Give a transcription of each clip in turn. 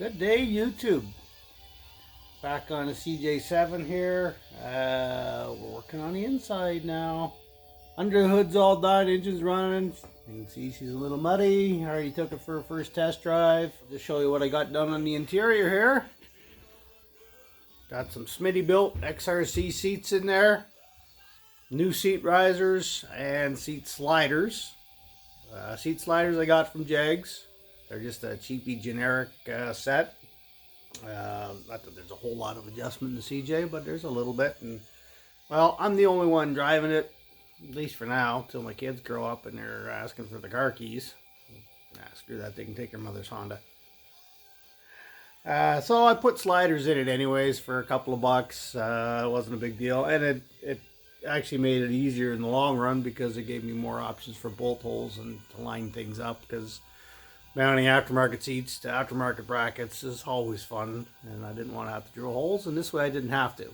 Good day, YouTube. Back on the CJ7 here. We're working on the inside now. Under the hood's all done, engine's running. You can see she's a little muddy. I already took it for a first test drive. I'll just show you what I got done on the interior here. Got some Smitty built XRC seats in there. New seat risers and seat sliders. Seat sliders I got from Jags. They're just a cheapy generic set. Not that there's a whole lot of adjustment in the CJ, but there's a little bit. And well, I'm the only one driving it, at least for now, till my kids grow up and they're asking for the car keys. Screw that, they can take their mother's Honda. So I put sliders in it anyways for a couple of bucks. It wasn't a big deal, and it actually made it easier in the long run because it gave me more options for bolt holes and to line things up, because mounting aftermarket seats to aftermarket brackets is always fun, and I didn't want to have to drill holes, and this way I didn't have to.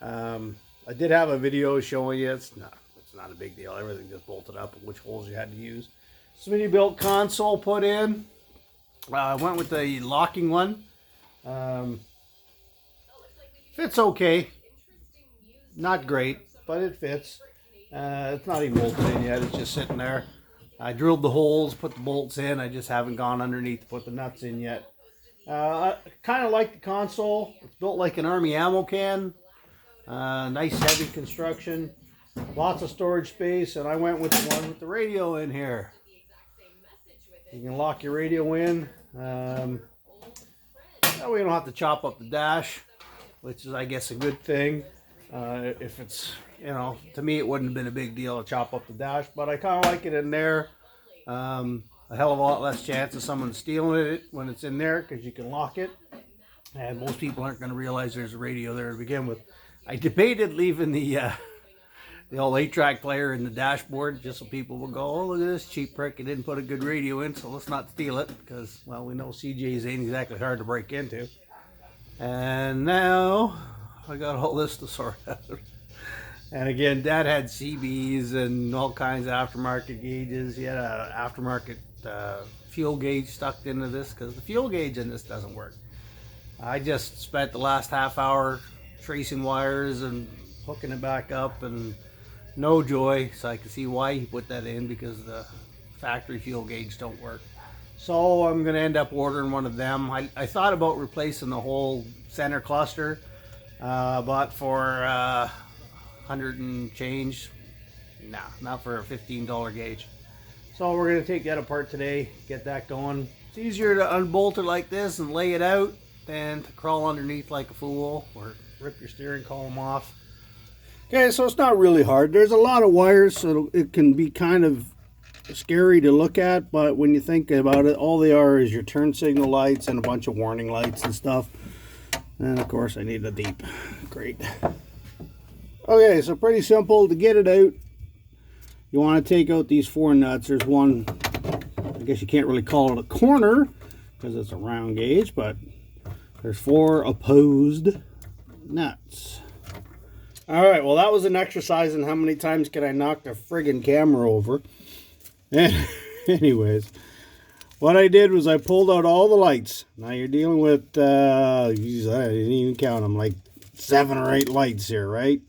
I did have a video showing you. It's not a big deal. Everything just bolted up, which holes you had to use. Smitty built console put in. I went with the locking one. Fits okay. Not great, but it fits. It's not even bolted in yet. It's just sitting there. I drilled the holes, put the bolts in. I just haven't gone underneath to put the nuts in yet. I kind of like the console. It's built like an Army ammo can. Nice heavy construction. Lots of storage space, and I went with the one with the radio in here. You can lock your radio in. That way you don't have to chop up the dash, which is, I guess, a good thing. If it's, you know, to me it wouldn't have been a big deal to chop up the dash, but I kind of like it in there. A hell of a lot less chance of someone stealing it when it's in there, because you can lock it, and most people aren't going to realize there's a radio there to begin with. I debated leaving the old 8-track player in the dashboard just so people will go, oh, look at this cheap prick, he didn't put a good radio in, so let's not steal it, because, well, we know CJs ain't exactly hard to break into. And now I got all this to sort out. And again, Dad had CBs and all kinds of aftermarket gauges. He had an aftermarket fuel gauge stuck into this, because the fuel gauge in this doesn't work. I just spent the last half hour tracing wires and hooking it back up, and no joy. So I can see why he put that in, because the factory fuel gauge don't work. So I'm going to end up ordering one of them. I thought about replacing the whole center cluster, but for 100 and change, nah, not for a $15 gauge. So we're going to take that apart today, get that going. It's easier to unbolt it like this and lay it out than to crawl underneath like a fool or rip your steering column off. Okay, so it's not really hard. There's a lot of wires, so it can be kind of scary to look at, but when you think about it, all they are is your turn signal lights and a bunch of warning lights and stuff. And of course I need a deep. Great. Okay, so pretty simple to get it out. You want to take out these 4 nuts. There's one, I guess you can't really call it a corner because it's a round gauge, but there's 4 opposed nuts. Alright, well, that was an exercise in how many times can I knock the friggin' camera over. Anyways, what I did was I pulled out all the lights. Now you're dealing with, I didn't even count them, like 7 or 8 lights here, right?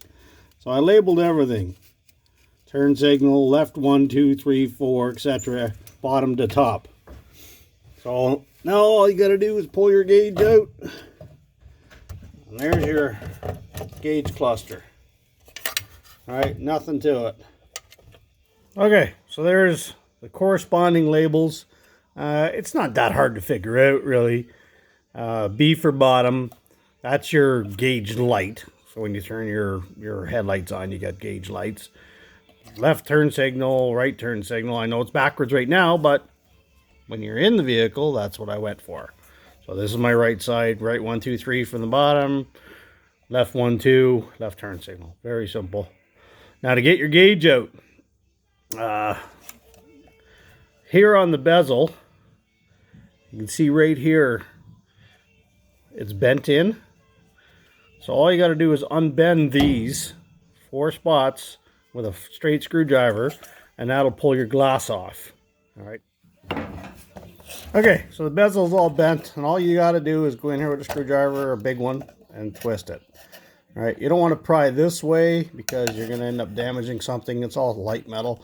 So I labeled everything. Turn signal, left 1, 2, 3, 4, etc. Bottom to top. So now all you got to do is pull your gauge out. And there's your gauge cluster. Alright, nothing to it. Okay, so there's the corresponding labels. It's not that hard to figure out, really. B for bottom, that's your gauge light. So when you turn your headlights on, you got gauge lights. Left turn signal, right turn signal. I know it's backwards right now, but when you're in the vehicle, that's what I went for. So this is my right side, right 1, 2, 3 from the bottom, left 1, 2, left turn signal. Very simple. Now to get your gauge out, here on the bezel, you can see right here, it's bent in. So all you got to do is unbend these 4 spots with a straight screwdriver, and that'll pull your glass off. All right. Okay, so the bezel's all bent, and all you got to do is go in here with a screwdriver, a big one, and twist it. All right, you don't want to pry this way because you're going to end up damaging something. It's all light metal.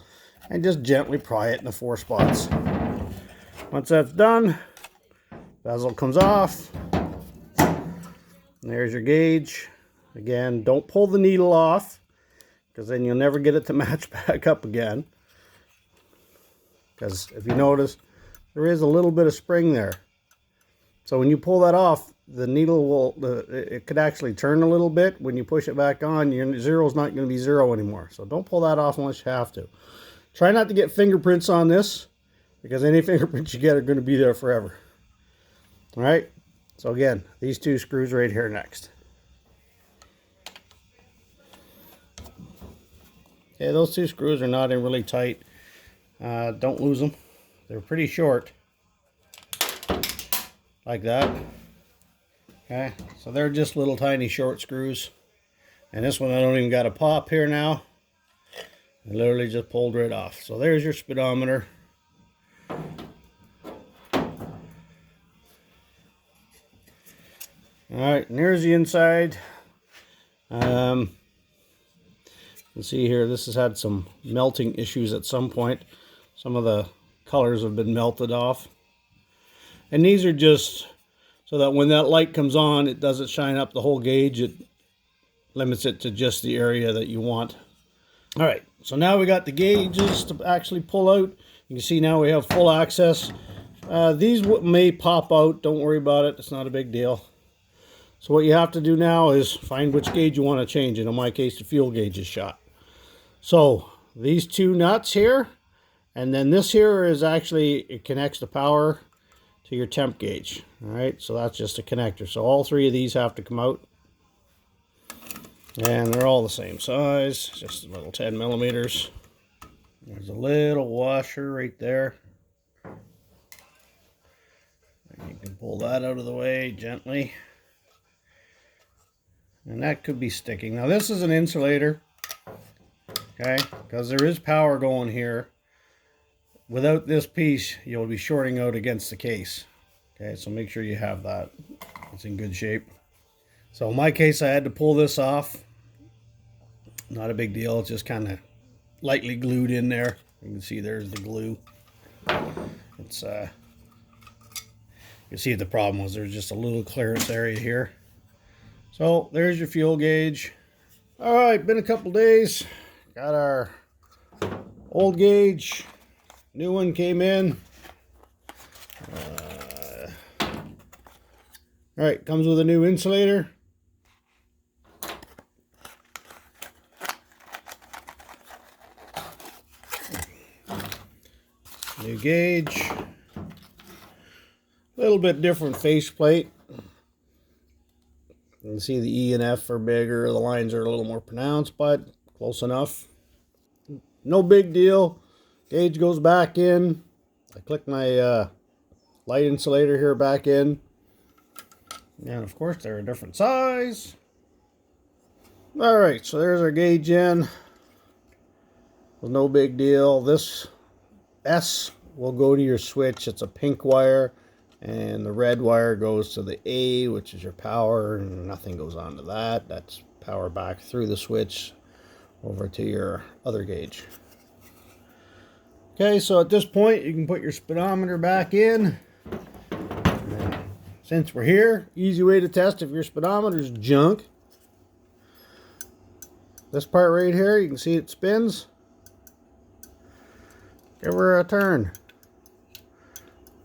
And just gently pry it in the 4 spots. Once that's done, bezel comes off. There's your gauge. Again, don't pull the needle off because then you'll never get it to match back up again. Because if you notice, there is a little bit of spring there. So when you pull that off, the needle will, it could actually turn a little bit. When you push it back on, your zero is not going to be 0 anymore. So don't pull that off unless you have to. Try not to get fingerprints on this, because any fingerprints you get are going to be there forever. All right, so again, these 2 screws right here next. Okay, those 2 screws are not in really tight. Don't lose them. They're pretty short, like that. Okay, so they're just little tiny short screws. And this one I don't even got a pop here now. I literally just pulled right off. So there's your speedometer. Alright, and here's the inside. You can see here, this has had some melting issues at some point. Some of the colors have been melted off. And these are just so that when that light comes on, it doesn't shine up the whole gauge. It limits it to just the area that you want. All right, so now we got the gauges to actually pull out. You can see now we have full access. These may pop out. Don't worry about it. It's not a big deal. So what you have to do now is find which gauge you want to change. And in my case, the fuel gauge is shot. So these 2 nuts here, and then this here is actually, it connects the power to your temp gauge. All right, so that's just a connector. So all 3 of these have to come out. And they're all the same size, just a little 10 millimeters. There's a little washer right there. And you can pull that out of the way gently. And that could be sticking. Now this is an insulator, okay, because there is power going here. Without this piece, you'll be shorting out against the case. Okay, so make sure you have that. It's in good shape. So in my case, I had to pull this off. Not a big deal. It's just kind of lightly glued in there. You can see there's the glue. It's you see the problem was there's just a little clearance area here. So there's your fuel gauge. All right, been a couple days. Got our old gauge. New one came in. All right, comes with a new insulator. New gauge. A little bit different faceplate. You can see the E and F are bigger. The lines are a little more pronounced, but close enough. No big deal. Gauge goes back in. I click my light insulator here back in. And of course, they're a different size. All right, so there's our gauge in. No big deal. This S will go to your switch. It's a pink wire, and the red wire goes to the A, which is your power, and nothing goes on to that. That's power back through the switch over to your other gauge. Okay, so at this point, you can put your speedometer back in. Since we're here, easy way to test if your speedometer is junk. This part right here, you can see it spins. Give her a turn.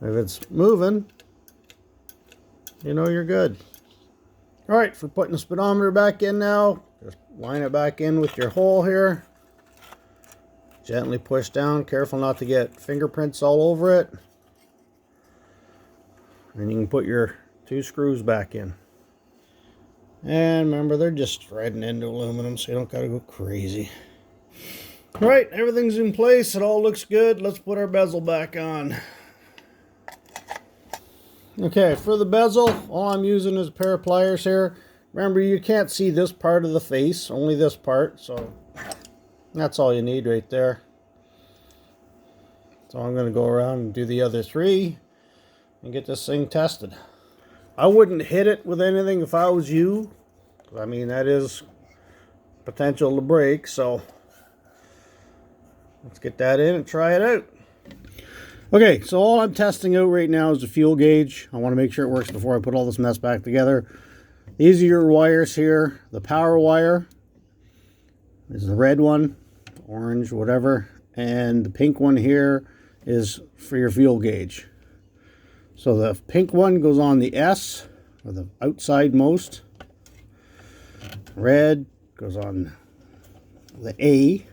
If it's moving, you know you're good. All right, for putting the speedometer back in now, just line it back in with your hole here. Gently push down, careful not to get fingerprints all over it. And you can put your 2 screws back in. And remember, they're just threading into aluminum, so you don't gotta go crazy. All right, everything's in place. It all looks good. Let's put our bezel back on. Okay, for the bezel, all I'm using is a pair of pliers here. Remember, you can't see this part of the face, only this part, so that's all you need right there. So I'm going to go around and do the other 3. and get this thing tested. I wouldn't hit it with anything if I was you. I mean, that is potential to break, so let's get that in and try it out. Okay, so all I'm testing out right now is the fuel gauge. I want to make sure it works before I put all this mess back together. These are your wires here. The power wire is the red one, orange, whatever, and the pink one here is for your fuel gauge. So the pink one goes on the S, or the outside most. Red goes on the A.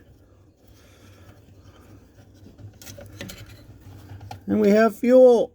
And we have fuel.